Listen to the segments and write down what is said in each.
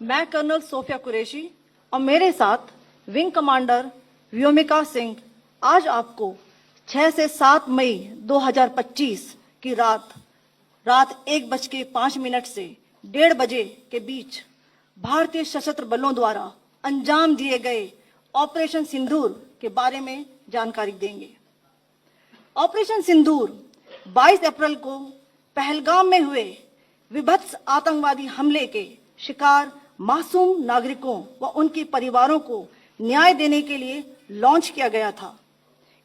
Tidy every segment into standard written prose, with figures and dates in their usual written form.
मैं colonel Sophia Qureshi और मेरे साथ विंग कमांडर व्योमिका सिंह आज आपको 6 से 7 मई 2025 की रात 1:05 से 1:30 बजे के बीच भारतीय सशस्त्र बलों द्वारा अंजाम दिए गए ऑपरेशन सिंदूर के बारे में जानकारी देंगे। ऑपरेशन सिंदूर 22 अप्रैल को पहलगाम में हुए विभत्स आतंकवादी हमले के शिकार मासूम नागरिकों व उनके परिवारों को न्याय देने के लिए लॉन्च किया गया था।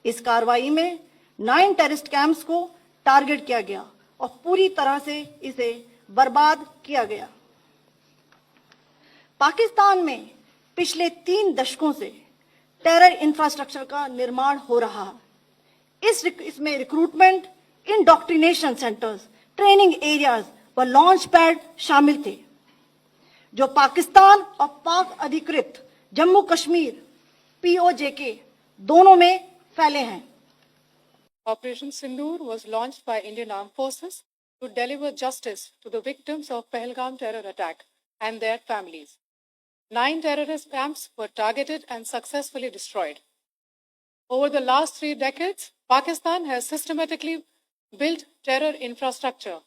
इस कार्रवाई में 9 टेररिस्ट कैंप्स को टारगेट किया गया और पूरी तरह से इसे बर्बाद किया गया। पाकिस्तान में पिछले 3 दशकों से टेरर इंफ्रास्ट्रक्चर का निर्माण हो रहा है। इसमें recruitment, indoctrination centres, training areas व लॉन्च पैड शामिल थे, जो पाकिस्तान और पाक अधिकृत जम्मू कश्मीर POJK दोनों में फैले हैं। Operation Sindoor was launched by Indian Armed Forces to deliver justice to the victims of Pahalgam terror attack and their families. 9 terrorist camps were targeted and successfully destroyed. Over the last 3 decades, Pakistan has systematically built terror infrastructure.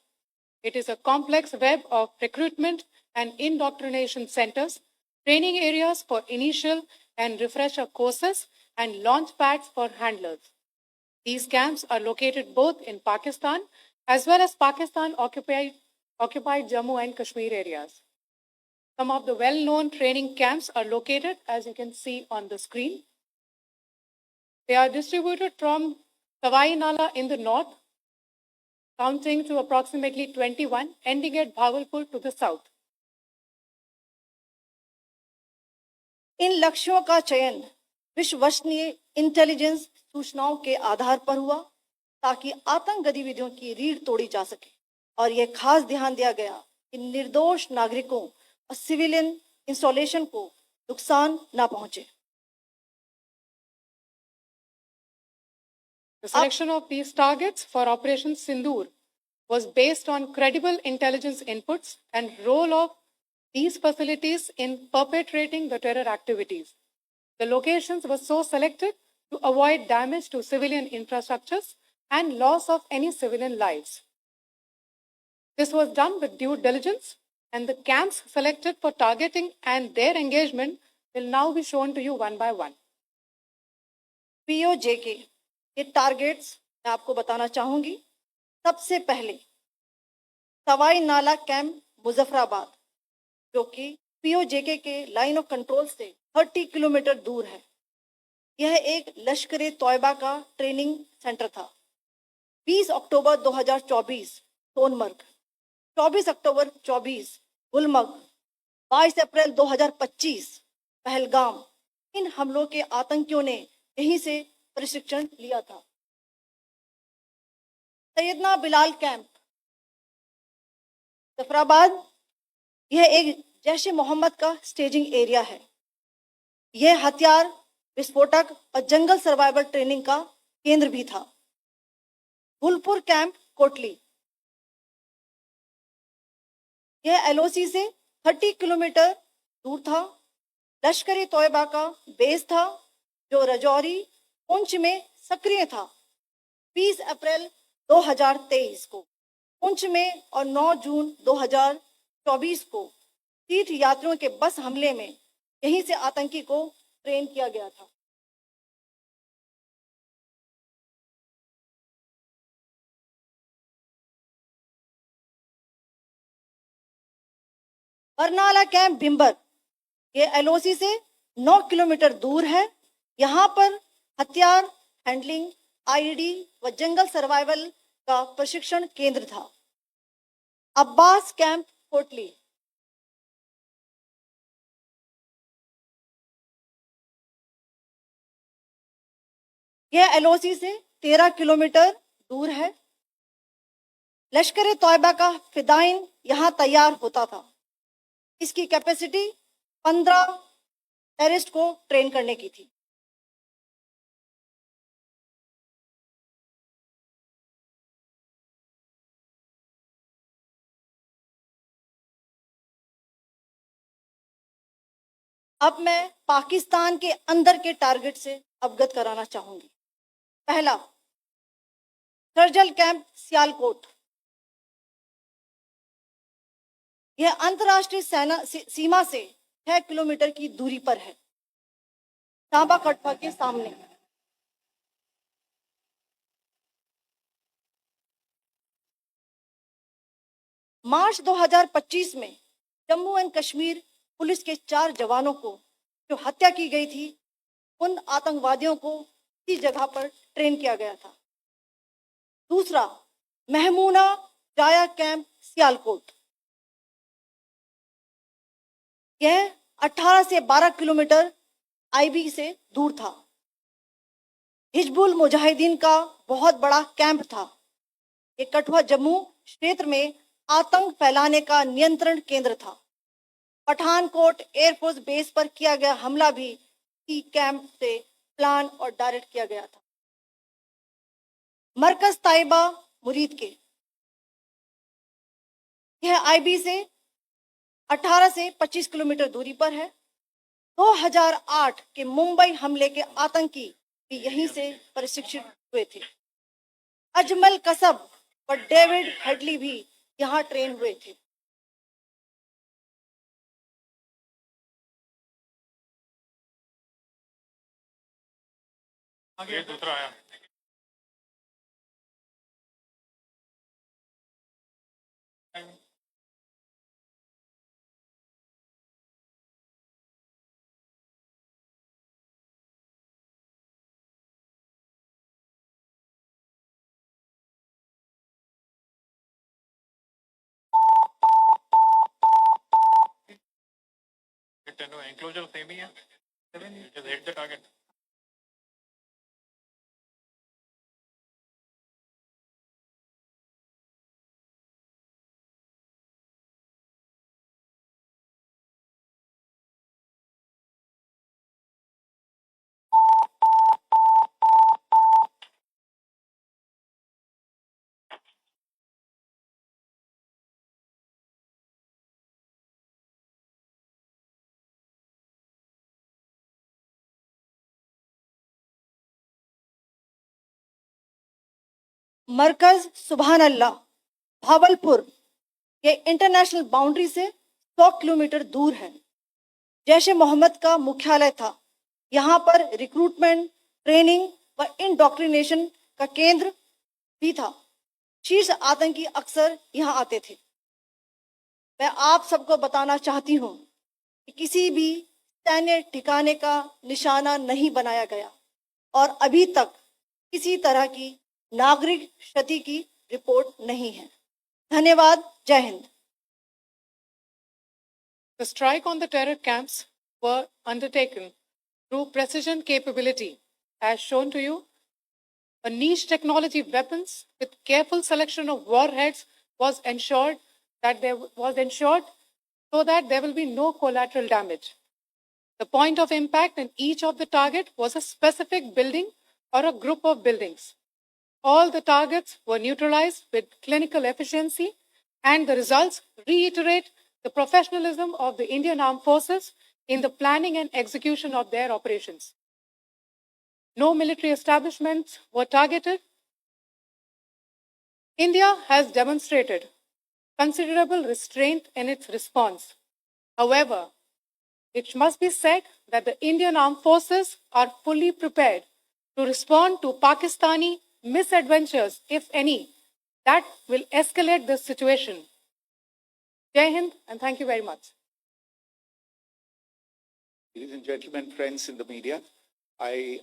It is a complex web of recruitment and indoctrination centers, training areas for initial and refresher courses, and launch pads for handlers. These camps are located both in Pakistan as well as Pakistan-occupied Jammu and Kashmir areas. Some of the well-known training camps are located, as you can see on the screen. They are distributed from Sawai Nala in the north, counting to approximately 21, ending at Bhagalpur to the south. इन लक्ष्यों का चयन विश्वसनीय intelligence सूचनाओं के आधार पर हुआ ताकि आतंक गतिविधियों की रीढ़ तोड़ी जा सके, और यह खास ध्यान दिया गया कि निर्दोष नागरिकों और सिविलियन इंस्टॉलेशन को नुकसान न पहुंचे। The selection of these targets for Operation Sindoor was based on credible intelligence inputs and role of these facilities in perpetrating the terror activities. The locations were so selected to avoid damage to civilian infrastructures and loss of any civilian lives. This was done with due diligence, and the camps selected for targeting and their engagement will now be shown to you one by one. POJK के targets मैं आपको बताना चाहूंगी। सबसे पहले सवाई नाला camp Muzaffarabad, जो कि POJK के लाइन ऑफ कंट्रोल से 30 किलोमीटर दूर है। यह एक लश्कर तौयबा का ट्रेनिंग सेंटर था। 20 अक्टूबर 2024 सोनमर्ग, 24 अक्टूबर 24 गुलमर्ग, 22 अप्रैल 2025 पहलगाम, इन हमलों के आतंकियों ने यहीं से प्रशिक्षण लिया था। सैयदना बिलाल कैंप जफराबाद, यह एक जैश ए मोहम्मद का स्टेजिंग एरिया है। यह हथियार, विस्फोटक और जंगल सर्वाइवल ट्रेनिंग का केंद्र भी था। गुलपुर कैंप कोटली, यह LOC से 30 किलोमीटर दूर था। लश्कर तौयबा का बेस था, जो रजौरी पुंछ में सक्रिय था। 20 अप्रैल 2023 को पुंछ में और 9 जून 2024 को तीर्थ यात्रियों के बस हमले में यहीं से आतंकी को ट्रेन किया गया था। बरनाला कैंप भिम्बर, ये LOC से 9 किलोमीटर दूर है। यहाँ पर हथियार, हैंडलिंग, IED व जंगल सर्वाइवल का प्रशिक्षण केंद्र था। अब्बास कैंप कोटली, यह LOC से 13 किलोमीटर दूर है। लश्कर तौयबा का फिदाइन यहाँ तैयार होता था। इसकी कैपेसिटी 15 टेररिस्ट को ट्रेन करने की थी। अब मैं पाकिस्तान के अंदर के टारगेट से अवगत कराना चाहूंगी। पहला, सर्जिकल कैंप सियालकोट। यह अंतर्राष्ट्रीय सीमा से 6 किलोमीटर की दूरी पर है, सांबा कटवा के सामने। मार्च 2025 में जम्मू एंड कश्मीर पुलिस के 4 जवानों को जो हत्या की गई थी, उन आतंकवादियों को इसी जगह पर ट्रेन किया गया था। दूसरा, महमूना जाया कैंप सियालकोट। यह 18 से 12 किलोमीटर आईबी से दूर था। हिजबुल मुजाहिदीन का बहुत बड़ा कैंप था। ये कठुआ जम्मू क्षेत्र में आतंक फैलाने का नियंत्रण केंद्र था। पठानकोट एयरफोर्स बेस पर किया गया हमला भी इसी कैंप से प्लान और डायरेक्ट किया गया था। मरकज ताइबा मुरीद के, यह आईबी से 18 से 25 किलोमीटर दूरी पर है। 2008 के मुंबई हमले के आतंकी भी यहीं से प्रशिक्षित हुए थे। अजमल कसब और डेविड हेडली भी यहाँ ट्रेन हुए थे। आगे दूसरा आया। Enclosure same ही है। Just hit the target. मरकज सुभान अल्लाह भावलपुर ये इंटरनेशनल बाउंड्री से 100 किलोमीटर दूर है। जैश ए मोहम्मद का मुख्यालय था। यहाँ पर रिक्रूटमेंट, ट्रेनिंग व इंडोक्ट्रिनेशन का केंद्र भी था। शीर्ष आतंकी अक्सर यहाँ आते थे। मैं आप सबको बताना चाहती हूँ कि किसी भी सैन्य ठिकाने का निशाना नहीं बनाया गया और अभी तक किसी तरह की नागरिक क्षति की रिपोर्ट नहीं है। धन्यवाद। जय Hind. The strike on the terror camps were undertaken through precision capability, as shown to you. A niche technology weapons with careful selection of warheads was ensured so that there will be no collateral damage. The point of impact in each of the target was a specific building or a group of buildings. All the targets were neutralized with clinical efficiency, and the results reiterate the professionalism of the Indian Armed Forces in the planning and execution of their operations. No military establishments were targeted. India has demonstrated considerable restraint in its response. However, it must be said that the Indian Armed Forces are fully prepared to respond to Pakistani misadventures, if any, that will escalate the situation. Jai Hind, and thank you very much. Ladies and gentlemen, friends in the media, I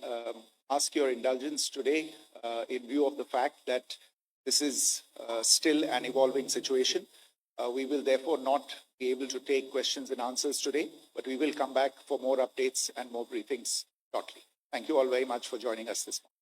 ask your indulgence today in view of the fact that this is still an evolving situation. We will therefore not be able to take questions and answers today, but we will come back for more updates and more briefings shortly. Thank you all very much for joining us this morning.